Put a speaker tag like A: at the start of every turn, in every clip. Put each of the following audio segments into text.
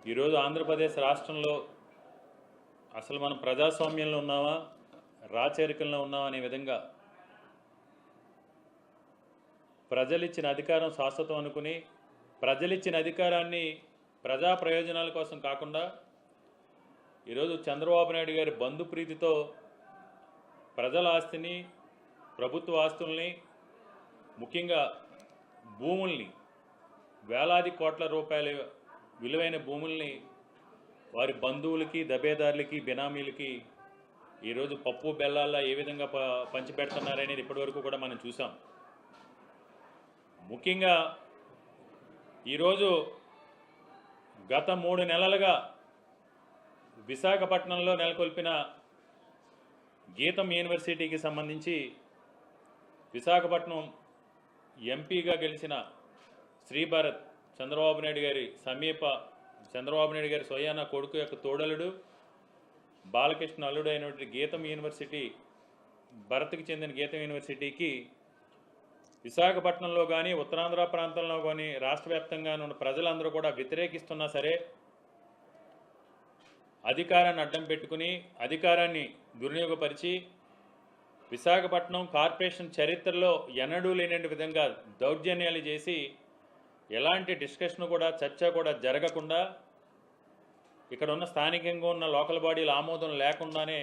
A: ఈరోజు ఆంధ్రప్రదేశ్ రాష్ట్రంలో అసలు మనం ప్రజాస్వామ్యంలో ఉన్నామా రాచరికంలో ఉన్నామా అనే విధంగా ప్రజలిచ్చిన అధికారం శాశ్వతం అనుకుని ప్రజలిచ్చిన అధికారాన్ని ప్రజా ప్రయోజనాల కోసం కాకుండా ఈరోజు చంద్రబాబు నాయుడు గారి బంధుప్రీతితో ప్రజల ఆస్తిని ప్రభుత్వ ఆస్తుల్ని ముఖ్యంగా భూముల్ని వేలాది కోట్ల రూపాయల విలువైన భూముల్ని వారి బంధువులకి దబేదారులకి బినామీలకి ఈరోజు పప్పు బెల్లాల్లో ఏ విధంగా పంచిపెడుతున్నారనేది ఇప్పటివరకు కూడా మనం చూసాం. ముఖ్యంగా ఈరోజు గత 3 నెలలుగా విశాఖపట్నంలో నెలకొల్పిన గీతం యూనివర్సిటీకి సంబంధించి విశాఖపట్నం ఎంపీగా గెలిచిన శ్రీభారత్ చంద్రబాబు నాయుడు గారి చంద్రబాబు నాయుడు గారి సోయానా కొడుకు యొక్క తోడలుడు బాలకృష్ణ అల్లుడు అయినటువంటి గీతం యూనివర్సిటీ భరత్కి చెందిన గీతం యూనివర్సిటీకి విశాఖపట్నంలో కానీ ఉత్తరాంధ్ర ప్రాంతంలో కానీ రాష్ట్ర వ్యాప్తంగా ఉన్న ప్రజలందరూ కూడా వ్యతిరేకిస్తున్నా సరే అధికారాన్ని అడ్డం పెట్టుకుని అధికారాన్ని దుర్వినియోగపరిచి విశాఖపట్నం కార్పొరేషన్ చరిత్రలో ఎన్నడూ లేని విధంగా దౌర్జన్యాలు చేసి ఎలాంటి డిస్కషన్ కూడా చర్చ కూడా జరగకుండా ఇక్కడ ఉన్న స్థానికంగా ఉన్న లోకల్ బాడీల ఆమోదం లేకుండానే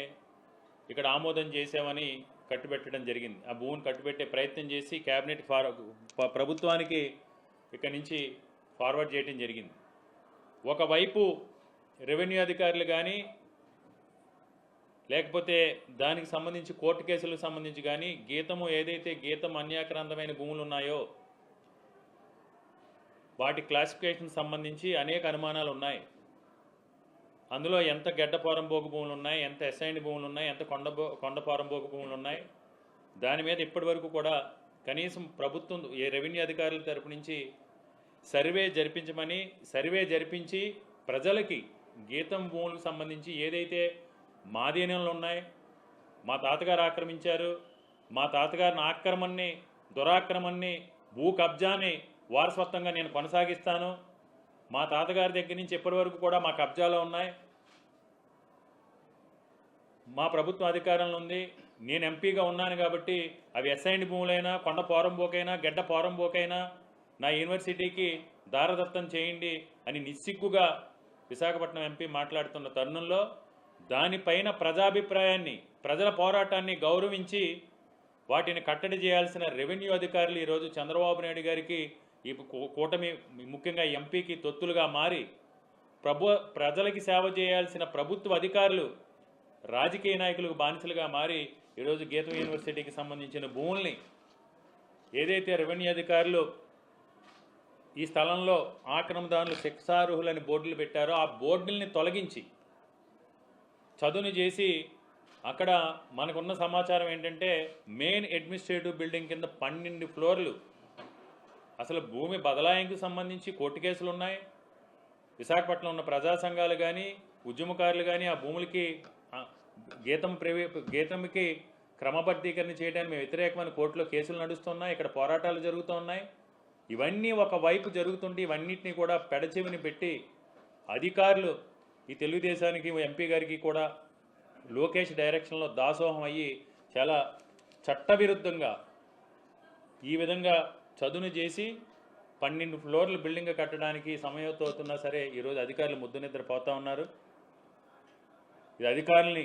A: ఇక్కడ ఆమోదం చేసామని కట్టుబెట్టడం జరిగింది. ఆ భూమిని కట్టుబెట్టే ప్రయత్నం చేసి క్యాబినెట్ ప్రభుత్వానికి ఇక్కడి నుంచి ఫార్వర్డ్ చేయడం జరిగింది. ఒకవైపు రెవెన్యూ అధికారులు కానీ లేకపోతే దానికి సంబంధించి కోర్టు కేసులకు సంబంధించి కానీ ఏదైతే గీతం అన్యాక్రాంతమైన భూములు ఉన్నాయో వాటి క్లాసిఫికేషన్ సంబంధించి అనేక అనుమానాలు ఉన్నాయి. అందులో ఎంత గెడ్డ పోరంబోకు భూములు ఉన్నాయి, ఎంత అసైన్డ్ భూములు ఉన్నాయి, ఎంత కొండ పోరంబోకు భూములు ఉన్నాయి. దాని మీద ఇప్పటి వరకు కూడా కనీసం ప్రభుత్వం రెవెన్యూ అధికారుల తరపు నుంచి సర్వే జరిపించి ప్రజలకి గీతం భూములకు సంబంధించి ఏదైతే మాదీనంలో ఉన్నాయి, మా తాతగారు ఆక్రమించారు, మా తాతగారిని దురాక్రమణని భూ కబ్జాని వారసత్వంగా నేను కొనసాగిస్తాను, మా తాతగారి దగ్గర నుంచి ఇప్పటి వరకు కూడా మా కబ్జాలో ఉన్నాయి, మా ప్రభుత్వం అధికారంలో ఉంది, నేను ఎంపీగా ఉన్నాను కాబట్టి అవి అసైన్డ్ భూములైనా కొండ పోరంబోకైనా గెడ్డ పోరంబోకైనా నా యూనివర్సిటీకి దారదత్తం చేయండి అని నిస్సిగ్గుగా విశాఖపట్నం ఎంపీ మాట్లాడుతున్న తరుణంలో దానిపైన ప్రజాభిప్రాయాన్ని ప్రజల పోరాటాన్ని గౌరవించి వాటిని కట్టడి చేయాల్సిన రెవెన్యూ అధికారులు ఈరోజు చంద్రబాబు నాయుడు గారికి ఈ కూటమి ముఖ్యంగా ఎంపీకి తొత్తులుగా మారి ప్రజలకి సేవ చేయాల్సిన ప్రభుత్వ అధికారులు రాజకీయ నాయకులకు బానిసలుగా మారి ఈరోజు గీతం యూనివర్సిటీకి సంబంధించిన భూముల్ని ఏదైతే రెవెన్యూ అధికారులు ఈ స్థలంలో ఆక్రమణదారులు శిక్షార్హులని బోర్డులు పెట్టారో ఆ బోర్డుల్ని తొలగించి చదును చేసి అక్కడ మనకున్న సమాచారం ఏంటంటే మెయిన్ అడ్మినిస్ట్రేటివ్ బిల్డింగ్ కింద 12 ఫ్లోర్లు అసలు భూమి బదలాయింపుకు సంబంధించి కోర్టు కేసులు ఉన్నాయి. విశాఖపట్నంలో ఉన్న ప్రజా సంఘాలు కానీ ఉద్యమకారులు కానీ ఆ భూములకి గీతంకి క్రమబద్ధీకరణ చేయడానికి మేము వ్యతిరేకమైన కోర్టులో కేసులు నడుస్తున్నాయి, ఇక్కడ పోరాటాలు జరుగుతూ ఉన్నాయి. ఇవన్నీ ఒకవైపు జరుగుతుంటే ఇవన్నిటినీ కూడా పెడచెవిని పెట్టి అధికారులు ఈ తెలుగుదేశానికి ఎంపీ గారికి కూడా లోకేష్ డైరెక్షన్లో దాసోహం అయ్యి చాలా చట్టవిరుద్ధంగా ఈ విధంగా చదును చేసి 12 ఫ్లోర్లు బిల్డింగ్ కట్టడానికి సమయంతో అవుతున్నా సరే ఈరోజు అధికారులు ముద్దు నిద్రపోతూ ఉన్నారు. ఇది అధికారుల్ని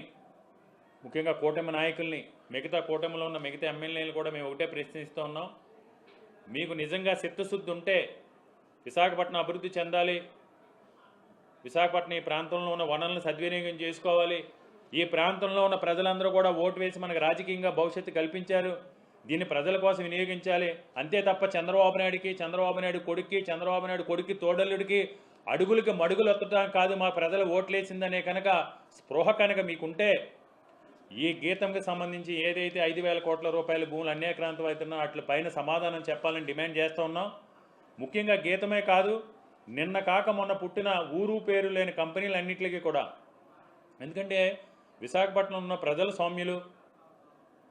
A: ముఖ్యంగా కూటమి నాయకుల్ని మిగతా కూటమిలో ఉన్న మిగతా ఎమ్మెల్యేలు కూడా మేము ఒకటే ప్రశ్నిస్తూ ఉన్నాం. మీకు నిజంగా చిత్తశుద్ధి ఉంటే విశాఖపట్నం అభివృద్ధి చెందాలి, విశాఖపట్నం ఈ ప్రాంతంలో ఉన్న వనరులను సద్వినియోగం చేసుకోవాలి, ఈ ప్రాంతంలో ఉన్న ప్రజలందరూ కూడా ఓటు వేసి మనకు రాజకీయంగా భవిష్యత్తు కల్పించారు, దీన్ని ప్రజల కోసం వినియోగించాలి. అంతే తప్ప చంద్రబాబు నాయుడు కొడుక్కి తోడల్లుడికి అడుగులకి మడుగులు ఎత్తడం కాదు మా ప్రజలు ఓట్లేసిందనే కనుక స్పృహ కనుక మీకుంటే ఈ గీతంకి సంబంధించి ఏదైతే 5,000 కోట్ల రూపాయల భూములు అన్యాక్రాంతం అవుతున్నా వాటి పైన సమాధానం చెప్పాలని డిమాండ్ చేస్తూ ఉన్నాం. ముఖ్యంగా గీతమే కాదు, నిన్న కాక మొన్న పుట్టిన ఊరు పేరు లేని కంపెనీలన్నింటికి కూడా. ఎందుకంటే విశాఖపట్నం ఉన్న ప్రజల సౌమ్యులు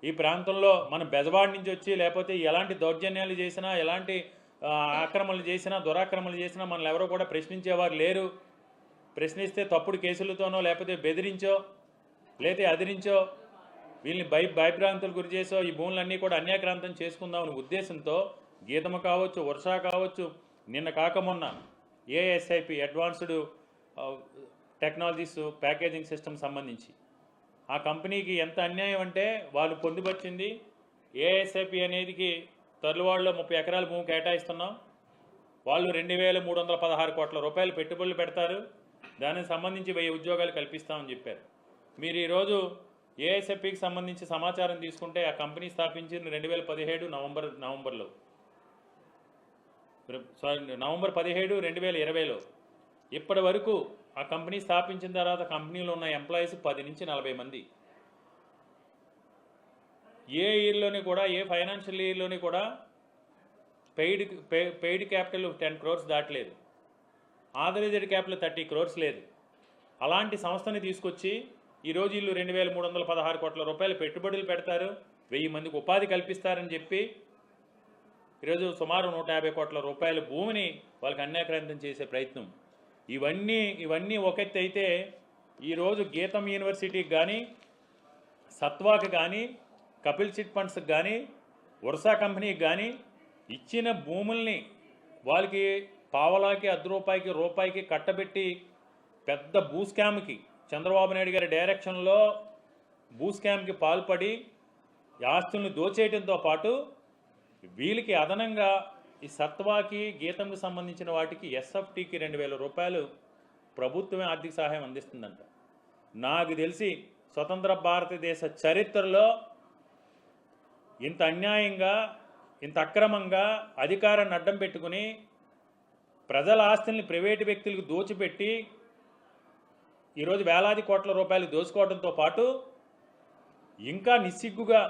A: ఈ ప్రాంతంలో మన బెజవాడ నుంచి వచ్చి లేకపోతే ఎలాంటి దౌర్జన్యాలు చేసినా ఎలాంటి ఆక్రమణలు చేసినా దురాక్రమణలు చేసినా మనల్ని ఎవరో కూడా ప్రశ్నించేవారు లేరు. ప్రశ్నిస్తే తప్పుడు కేసులతోనో లేకపోతే బెదిరించో లేకపోతే అదిరించో వీళ్ళని భయభ్రాంతులు గురి చేసో ఈ భూములన్నీ కూడా అన్యాక్రాంతం చేసుకుందామనే ఉద్దేశంతో గీతము కావచ్చు, వర్ష కావచ్చు, నిన్న కాకమొన్న ASIP advanced technologies packaging system సంబంధించి ఆ కంపెనీకి ఎంత అన్యాయం అంటే వాళ్ళు పొందుపరిచింది ఏఎస్ఐపి అనేదికి తరువాళ్ళలో 30 ఎకరాల భూమి కేటాయిస్తున్నాం, వాళ్ళు 2316 కోట్ల రూపాయలు పెట్టుబడులు పెడతారు, దానికి సంబంధించి 1000 ఉద్యోగాలు కల్పిస్తామని చెప్పారు. మీరు ఈరోజు ఏఎస్ఎఫ్పికి సంబంధించి సమాచారం తీసుకుంటే ఆ కంపెనీ స్థాపించిన 2017 నవంబర్లో నవంబర్ 17, 2020లో ఇప్పటి వరకు ఆ కంపెనీ స్థాపించిన తర్వాత కంపెనీలో ఉన్న ఎంప్లాయీస్ 10 నుంచి 40 మంది. ఏ ఇయర్లోని కూడా ఏ ఫైనాన్షియల్ ఇయర్లోని కూడా పెయిడ్ క్యాపిటల్ 10 crores దాటలేదు, ఆథరైజ్డ్ క్యాపిటల్ 30 crores లేదు. అలాంటి సంస్థని తీసుకొచ్చి ఈరోజు వీళ్ళు 2316 కోట్ల రూపాయలు పెట్టుబడులు పెడతారు, 1000 మందికి ఉపాధి కల్పిస్తారని చెప్పి ఈరోజు సుమారు 150 కోట్ల రూపాయల భూమిని వాళ్ళకి అన్యాక్రాంతం చేసే ప్రయత్నం. ఇవన్నీ ఒక ఎత్తు అయితే ఈరోజు గీతం యూనివర్సిటీకి కానీ, సత్వాకి కానీ, కపిల్ చిట్ ఫండ్స్కి కానీ, వర్షా కంపెనీకి కానీ ఇచ్చిన భూముల్ని వాళ్ళకి పావలాకి, రూపాయికి కట్టబెట్టి పెద్ద భూ స్కామ్కి చంద్రబాబు నాయుడు గారి డైరెక్షన్లో భూ స్కామ్కి పాల్పడి ఆస్తులను దోచేయడంతో పాటు వీళ్ళకి అదనంగా ఈ సత్వాకి, గీతంకి సంబంధించిన వాటికి ఎస్ఎఫ్టీకి 2000 రూపాయలు ప్రభుత్వమే ఆర్థిక సహాయం అందిస్తుందంట. నాకు తెలిసి స్వతంత్ర భారతదేశ చరిత్రలో ఇంత అన్యాయంగా, ఇంత అక్రమంగా అధికారాన్ని అడ్డం పెట్టుకుని ప్రజల ఆస్తుల్ని ప్రైవేటు వ్యక్తులకు దోచిపెట్టి ఈరోజు వేలాది కోట్ల రూపాయలు దోచుకోవడంతో పాటు ఇంకా నిస్సిగ్గుగా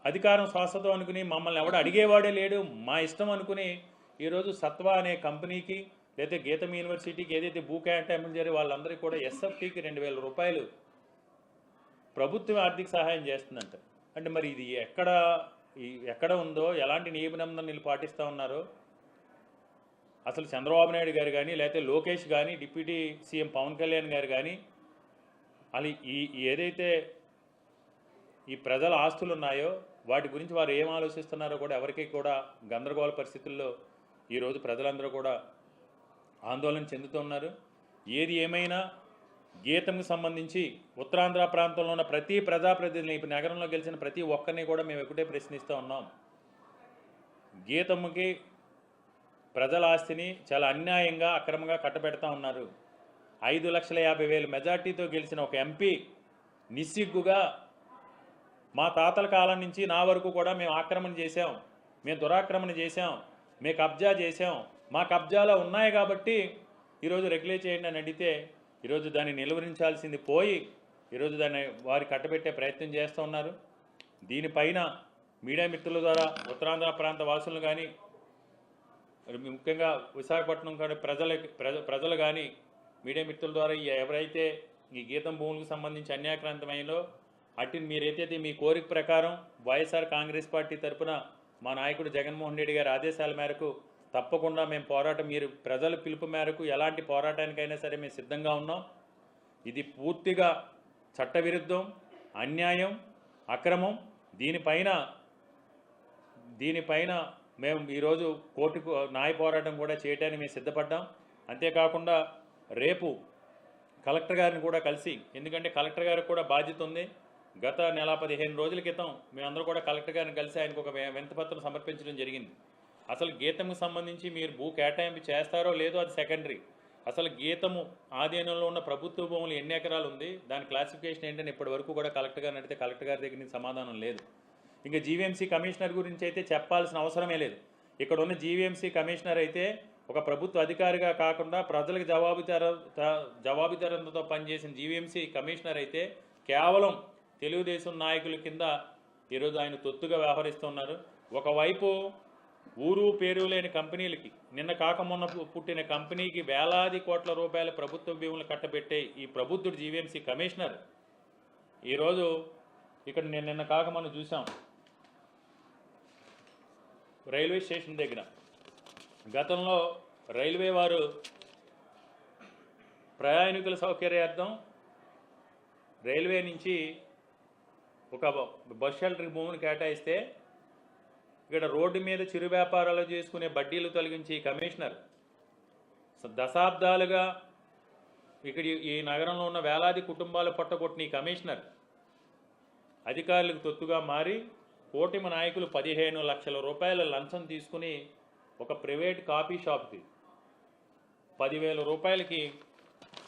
A: అధికారం శ్వాసతో అనుకుని మమ్మల్ని ఎవడు అడిగేవాడే లేడు, మా ఇష్టం అనుకుని ఈరోజు సత్వా అనే కంపెనీకి లేదా గీతం యూనివర్సిటీకి ఏదైతే భూ కేటాయింపులు జరిగి వాళ్ళందరికీ కూడా ఎస్ఎఫ్టీకి 2000 రూపాయలు ప్రభుత్వం ఆర్థిక సహాయం చేస్తుందంట. అంటే మరి ఇది ఎక్కడ ఉందో, ఎలాంటి నియమ నిబంధనలు పాటిస్తూ ఉన్నారో అసలు చంద్రబాబు నాయుడు గారు కానీ, లేకపోతే లోకేష్ కానీ, డిప్యూటీ సీఎం పవన్ కళ్యాణ్ గారు కానీ అది ఏదైతే ఈ ప్రజల ఆస్తులు ఉన్నాయో వాటి గురించి వారు ఏం ఆలోచిస్తున్నారో కూడా ఎవరికి కూడా గందరగోళ పరిస్థితుల్లో ఈరోజు ప్రజలందరూ కూడా ఆందోళన చెందుతున్నారు. ఏది ఏమైనా గీతంకు సంబంధించి ఉత్తరాంధ్ర ప్రాంతంలో ఉన్న ప్రతి ప్రజాప్రతినిధిని, ఇప్పుడు నగరంలో గెలిచిన ప్రతి ఒక్కరిని కూడా మేము ఒకటే ప్రశ్నిస్తూ ఉన్నాం. గీతముకి ప్రజల ఆస్తిని చాలా అన్యాయంగా, అక్రమంగా కట్టబెడతా ఉన్నారు. 5,50,000 మెజార్టీతో గెలిచిన ఒక ఎంపీ నిస్సిగ్గుగా మా తాతల కాలం నుంచి నా వరకు కూడా మేము ఆక్రమణ చేశాం, మేము దురాక్రమణ చేశాం, మేము కబ్జా చేశాం, మా కబ్జాలో ఉన్నాయి కాబట్టి ఈరోజు రెగ్యులేట్ చేయండి అని అడిగితే ఈరోజు దాన్ని నిలువరించాల్సింది పోయి ఈరోజు దాన్ని వారి కట్టబెట్టే ప్రయత్నం చేస్తూ ఉన్నారు. దీనిపైన మీడియా మిత్రుల ద్వారా ఉత్తరాంధ్ర ప్రాంత వాసులు కానీ, ముఖ్యంగా విశాఖపట్నం కానీ ప్రజలు కానీ మీడియా మిత్రుల ద్వారా ఎవరైతే ఈ గీతం భూములకు సంబంధించి అన్యాక్రాంతమైనో అటు మీరైతే మీ కోరిక ప్రకారం వైఎస్ఆర్ కాంగ్రెస్ పార్టీ తరఫున మా నాయకుడు జగన్మోహన్ రెడ్డి గారి ఆదేశాల మేరకు తప్పకుండా మేము పోరాటం, మీరు ప్రజల పిలుపు మేరకు ఎలాంటి పోరాటానికైనా సరే మేము సిద్ధంగా ఉన్నాం. ఇది పూర్తిగా చట్టవిరుద్ధం, అన్యాయం, అక్రమం. దీనిపైన మేము ఈరోజు కోర్టుకు న్యాయ పోరాటం కూడా చేయడానికి మేము సిద్ధపడ్డాం. అంతేకాకుండా రేపు కలెక్టర్ గారిని కూడా కలిసి, ఎందుకంటే కలెక్టర్ గారికి కూడా బాధ్యత ఉంది. గత నెల 15 రోజుల క్రితం మేమందరూ కూడా కలెక్టర్ గారిని కలిసి ఆయనకు ఒక వినతిపత్రం సమర్పించడం జరిగింది. అసలు గీతంకు సంబంధించి మీరు భూ కేటాయింపు చేస్తారో లేదో అది సెకండరీ. అసలు గీతము ఆధీనంలో ఉన్న ప్రభుత్వ భూములు ఎన్ని ఎకరాలు ఉంది, దాని క్లాసిఫికేషన్ ఏంటని ఇప్పటి వరకు కూడా కలెక్టర్ గారిని అడిగితే కలెక్టర్ గారి దగ్గర నుంచి సమాధానం లేదు. ఇంకా జీవీఎంసీ కమిషనర్ గురించి అయితే చెప్పాల్సిన అవసరమే లేదు. ఇక్కడ ఉన్న జీవీఎంసీ కమిషనర్ అయితే ఒక ప్రభుత్వ అధికారిగా కాకుండా ప్రజలకు జవాబుదారంతో పనిచేసిన జీవీఎంసీ కమిషనర్ అయితే కేవలం తెలుగుదేశం నాయకుల కింద ఈరోజు ఆయన తొత్తుగా వ్యవహరిస్తున్నారు. ఒకవైపు ఊరు పేరు లేని కంపెనీలకి, నిన్న కాకమొన్న పుట్టిన కంపెనీకి వేలాది కోట్ల రూపాయల ప్రభుత్వ భూములు కట్టబెట్టే ఈ ప్రబుద్ధుడు జీవీఎంసీ కమిషనర్ ఈరోజు ఇక్కడ నిన్న కాకమొన్న చూసాం రైల్వే స్టేషన్ దగ్గర. గతంలో రైల్వే వారు ప్రయాణికుల సౌకర్యార్థం రైల్వే నుంచి ఒక బస్ షెల్టర్ భూమిని కేటాయిస్తే ఇక్కడ రోడ్డు మీద చిరు వ్యాపారాలు చేసుకునే బడ్డీలు తొలగించి కమిషనర్ దశాబ్దాలుగా ఇక్కడ ఈ నగరంలో ఉన్న వేలాది కుటుంబాలు పట్టగొట్టిన ఈ కమిషనర్ అధికారులకు తొత్తుగా మారి కూటమి నాయకులు 15 లక్షల రూపాయల లంచం తీసుకుని ఒక ప్రైవేట్ కాఫీ షాప్కి 10,000 రూపాయలకి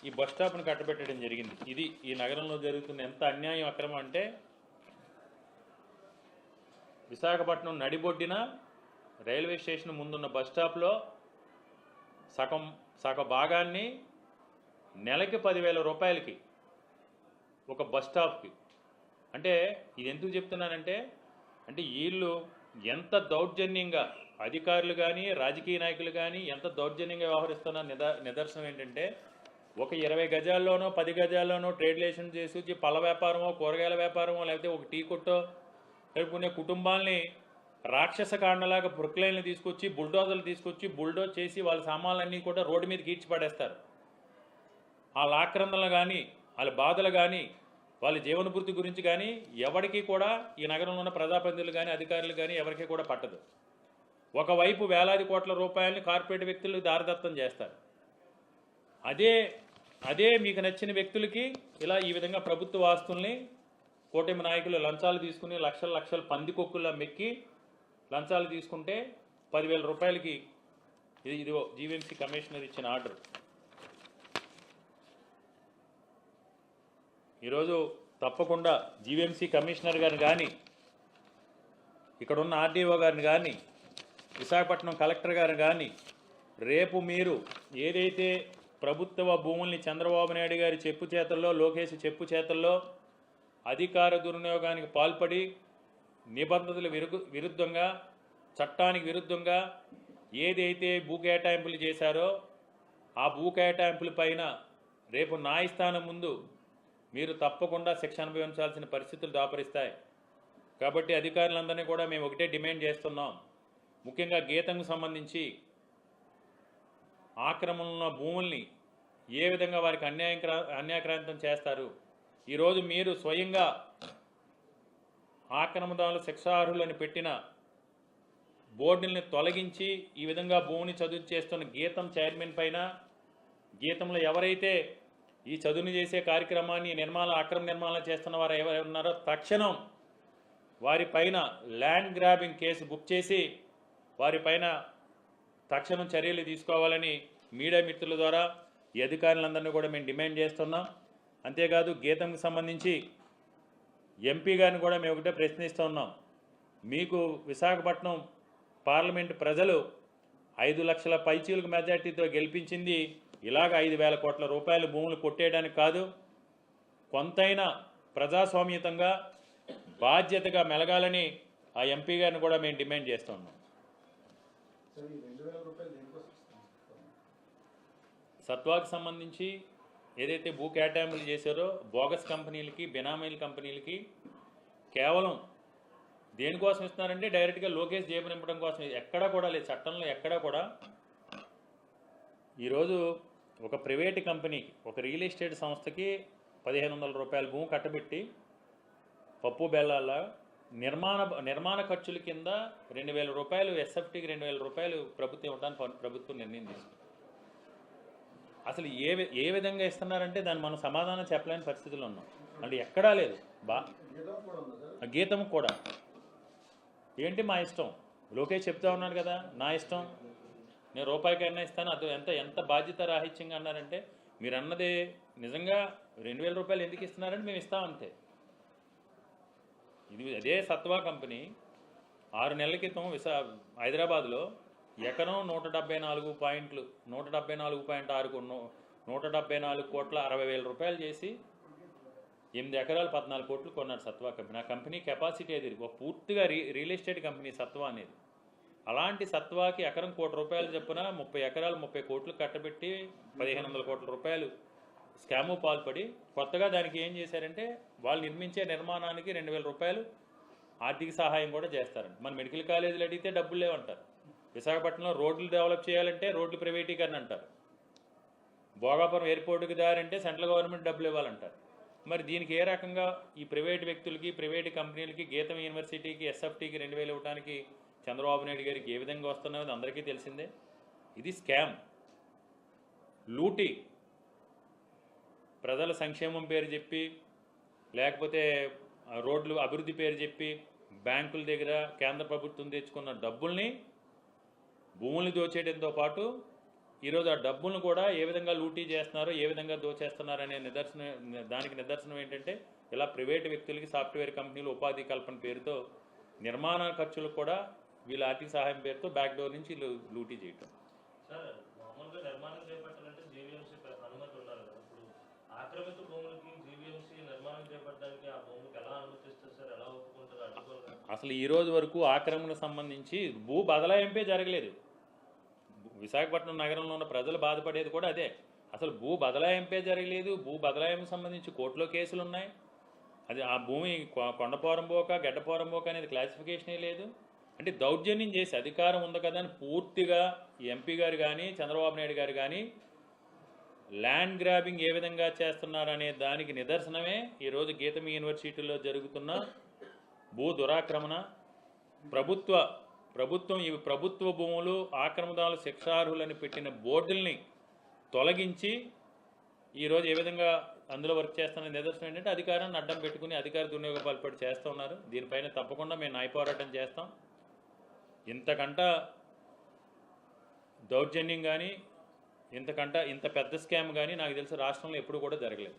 A: ఈ బస్ స్టాప్ను కట్టబెట్టడం జరిగింది. ఇది ఈ నగరంలో జరుగుతున్న ఎంత అన్యాయం అక్రమం అంటే విశాఖపట్నం నడిబొడ్డిన రైల్వే స్టేషన్ ముందున్న బస్ స్టాప్లో సగ భాగాన్ని నెలకి 10,000 రూపాయలకి ఒక బస్ స్టాప్కి. అంటే ఇది ఎందుకు చెప్తున్నానంటే వీళ్ళు ఎంత దౌర్జన్యంగా అధికారులు కానీ రాజకీయ నాయకులు కానీ ఎంత దౌర్జన్యంగా వ్యవహరిస్తున్న నిదర్శనం ఏంటంటే ఒక 20 గజాల్లోనో 10 గజాల్లోనో ట్రేడ్లేషన్ చేసి పళ్ళ వ్యాపారమో కూరగాయల వ్యాపారమో లేకపోతే ఒక టీ కొట్టో జరుపుకునే కుటుంబాలని రాక్షస కాండలాగా ప్రొక్లైన్లు తీసుకొచ్చి బుల్డోజర్లు తీసుకొచ్చి బుల్డోజ్ చేసి వాళ్ళ సామాన్లన్నీ కూడా రోడ్డు మీద గీడ్చి పడేస్తారు. వాళ్ళ ఆక్రందనలు కానీ వాళ్ళ బాధలు కానీ వాళ్ళ జీవనభృతి గురించి కానీ ఎవరికి కూడా ఈ నగరంలో ఉన్న ప్రజాప్రతినిధులు కానీ అధికారులు కానీ ఎవరికి కూడా పట్టదు. ఒకవైపు వేలాది కోట్ల రూపాయలని కార్పొరేట్ వ్యక్తులు దారదత్తం చేస్తారు. అదే మీకు నచ్చిన వ్యక్తులకి ఇలా ఈ విధంగా ప్రభుత్వ ఆస్తుల్ని కూటమి నాయకులు లంచాలు తీసుకుని లక్షల పందికొక్కులా మెక్కి లంచాలు తీసుకుంటే 10,000 రూపాయలకి ఇదిగో జీవీఎంసీ కమిషనర్ ఇచ్చిన ఆర్డర్. ఈరోజు తప్పకుండా జీవీఎంసీ కమిషనర్ గారిని కానీ ఇక్కడున్న ఆర్డీఓ గారిని కానీ విశాఖపట్నం కలెక్టర్ గారిని కానీ రేపు మీరు ఏదైతే ప్రభుత్వ భూముల్ని చంద్రబాబు నాయుడు గారి చెప్పు చేతల్లో లోకేష్ చెప్పు చేతల్లో అధికార దుర్వినియోగానికి పాల్పడి నిబంధనల విరుద్ధంగా చట్టానికి విరుద్ధంగా ఏదైతే భూ కేటాయింపులు చేశారో ఆ భూ కేటాయింపుల పైన రేపు న్యాయస్థానం ముందు మీరు తప్పకుండా శిక్ష అనుభవించాల్సిన పరిస్థితులు దాపరిస్తాయి. కాబట్టి అధికారులందరినీ కూడా మేము ఒకటే డిమాండ్ చేస్తున్నాం. ముఖ్యంగా గీతంకు సంబంధించి ఆక్రమణలో భూముల్ని ఏ విధంగా వారికి అన్యాక్రాంతం చేస్తారు. ఈరోజు మీరు స్వయంగా ఆక్రమణదారులు శిక్షార్హులని పెట్టిన బోర్డుల్ని తొలగించి ఈ విధంగా భూమిని చదువు చేస్తున్న గీతం చైర్మన్ పైన గీతంలో ఎవరైతే ఈ చదువుని చేసే కార్యక్రమాన్ని అక్రమ నిర్మాణాలు చేస్తున్న వారు ఎవరు ఉన్నారో తక్షణం వారిపైన ల్యాండ్ గ్రాబింగ్ కేసు బుక్ చేసి వారిపైన తక్షణం చర్యలు తీసుకోవాలని మీడియా మిత్రుల ద్వారా ఈ అధికారులందరినీ కూడా మేము డిమాండ్ చేస్తున్నాం. అంతేకాదు గీతంకి సంబంధించి ఎంపీ గారిని కూడా మేము ఒకటే ప్రశ్నిస్తున్నాం. మీకు విశాఖపట్నం పార్లమెంటు ప్రజలు 5 లక్షల పైచీలకు మెజార్టీతో గెలిపించింది ఇలాగ 5,000 కోట్ల రూపాయలు భూములు కొట్టేయడానికి కాదు, కొంతైనా ప్రజాస్వామ్యతంగా బాధ్యతగా మెలగాలని ఆ ఎంపీ గారిని కూడా మేము డిమాండ్ చేస్తున్నాం. సత్వాకు సంబంధించి ఏదైతే భూ కేటాయింపులు చేశారో బోగస్ కంపెనీలకి బెనామీల కంపెనీలకి కేవలం దేనికోసం ఇస్తున్నారంటే డైరెక్ట్గా లోకేష్ జేబు నింపడం కోసం. ఎక్కడా కూడా లేదు, చట్టంలో ఎక్కడా కూడా. ఈరోజు ఒక ప్రైవేట్ కంపెనీకి ఒక రియల్ ఎస్టేట్ సంస్థకి 1,500 రూపాయల భూమి కట్టబెట్టి పప్పు బెల్లాల నిర్మాణ ఖర్చుల కింద 2,000 రూపాయలు ఎస్ఎఫ్టీకి 2,000 రూపాయలు ప్రభుత్వం ఇవ్వడానికి ప్రభుత్వం నిర్ణయం తీసుకుంది. అసలు ఏ విధంగా ఇస్తున్నారంటే దాన్ని మనం సమాధానం చెప్పలేని పరిస్థితుల్లో ఉన్నాం. అంటే ఎక్కడా లేదు. గీతం కూడా ఏంటి మా ఇష్టం, లోకేష్ చెప్తా ఉన్నాడు కదా నా ఇష్టం, నేను రూపాయికైనా ఇస్తాను. అది ఎంత బాధ్యత రాహిత్యంగా అన్నారంటే మీరు అన్నది నిజంగా 2,000 రూపాయలు ఎందుకు ఇస్తున్నారంటే మేము ఇస్తామంతే. ఇది అదే సత్వా కంపెనీ 6 నెలల క్రితం హైదరాబాద్లో ఎకరం 174.6 174,60,00,000 రూపాయలు చేసి 8 ఎకరాలు 14 కోట్లు కొన్నాడు సత్వా కంపెనీ. ఆ కంపెనీ కెపాసిటీ అది పూర్తిగా రియల్ ఎస్టేట్ కంపెనీ సత్వా అనేది. అలాంటి సత్వాకి ఎకరం ₹1 కోటి చొప్పున 30 ఎకరాలు 30 కోట్లు కట్టబెట్టి 1,500 కోట్ల రూపాయలు స్కాము పాల్పడి కొత్తగా దానికి ఏం చేశారంటే వాళ్ళు నిర్మించే నిర్మాణానికి 2,000 రూపాయలు ఆర్థిక సహాయం కూడా చేస్తారండి. మన మెడికల్ కాలేజీలు అడిగితే డబ్బులు లేవంటారు. విశాఖపట్నంలో రోడ్లు డెవలప్ చేయాలంటే రోడ్లు ప్రైవేటీకరణ అంటారు. భోగాపురం ఎయిర్పోర్టుకి దారంటే సెంట్రల్ గవర్నమెంట్ డబ్బులు ఇవ్వాలంటారు. మరి దీనికి ఏ రకంగా ఈ ప్రైవేట్ వ్యక్తులకి, ప్రైవేట్ కంపెనీలకి, గీతం యూనివర్సిటీకి, ఎస్ఎఫ్టీకి 2000 ఇవ్వడానికి చంద్రబాబు నాయుడు గారికి ఏ విధంగా వస్తున్నది అందరికీ తెలిసిందే. ఇది స్కామ్, లూటీ. ప్రజల సంక్షేమం పేరు చెప్పి, లేకపోతే రోడ్లు అభివృద్ధి పేరు చెప్పి, బ్యాంకుల దగ్గర కేంద్ర ప్రభుత్వం తెచ్చుకున్న డబ్బుల్ని, భూముల్ని దోచేయడంతో పాటు ఈరోజు ఆ డబ్బులను కూడా ఏ విధంగా లూటీ చేస్తున్నారో, ఏ విధంగా దోచేస్తున్నారు అనే దానికి నిదర్శనం ఏంటంటే, ఇలా ప్రైవేటు వ్యక్తులకి సాఫ్ట్వేర్ కంపెనీలు ఉపాధి కల్పన పేరుతో నిర్మాణ ఖర్చులకు కూడా వీళ్ళ ఆర్థిక సహాయం పేరుతో బ్యాక్ డోర్ నుంచి లూటీ చేయటం.
B: సార్, మామూలుగా నిర్మాణం చేపట్టాలంటే జీవీఎంసీ అనుమతి ఉండాలి కదా. ఇప్పుడు ఆక్రమిత భూములకి జీవీఎంసీ నిర్మాణం చేపట్టడానికి ఆ భూములకు ఎలా అనుమతిస్తారు సార్? ఎలా ఒప్పుకుంటారు? అడ్డుకోవాలి.
A: అసలు ఈ రోజు వరకు ఆక్రమణకు సంబంధించి భూ బదలాయింపే జరగలేదు. విశాఖపట్నం నగరంలో ఉన్న ప్రజలు బాధపడేది కూడా అదే. అసలు భూ బదలాయింపే జరగలేదు. భూ బదలాయింపుకు సంబంధించి కోర్టులో కేసులు ఉన్నాయి. అది ఆ భూమి కొండపోరంబోక, గడ్డపోరంబోక అనేది క్లాసిఫికేషనే లేదు. అంటే దౌర్జన్యం చేసి అధికారం ఉంది కదా అని పూర్తిగా ఎంపీ గారు కానీ, చంద్రబాబు నాయుడు గారు కానీ ల్యాండ్ గ్రాబింగ్ ఏ విధంగా చేస్తున్నారనే దానికి నిదర్శనమే ఈరోజు గీతం యూనివర్సిటీలో జరుగుతున్న భూ దురాక్రమణ. ప్రభుత్వం ఇవి ప్రభుత్వ భూములు, ఆక్రమణదారులు శిక్షార్హులని పెట్టిన బోర్డుల్ని తొలగించి ఈరోజు ఏ విధంగా అందులో వర్క్ చేస్తున్న నిదర్శనం ఏంటంటే, అధికారాన్ని అడ్డం పెట్టుకుని అధికార దుర్వినియోగ పాల్పడి చేస్తూ ఉన్నారు. దీనిపైన తప్పకుండా మేము న్యాయ పోరాటం చేస్తాం. ఇంతకంట దౌర్జన్యం కానీ, ఇంత పెద్ద స్కామ్ కానీ నాకు తెలిసి రాష్ట్రంలో ఎప్పుడు కూడా జరగలేదు.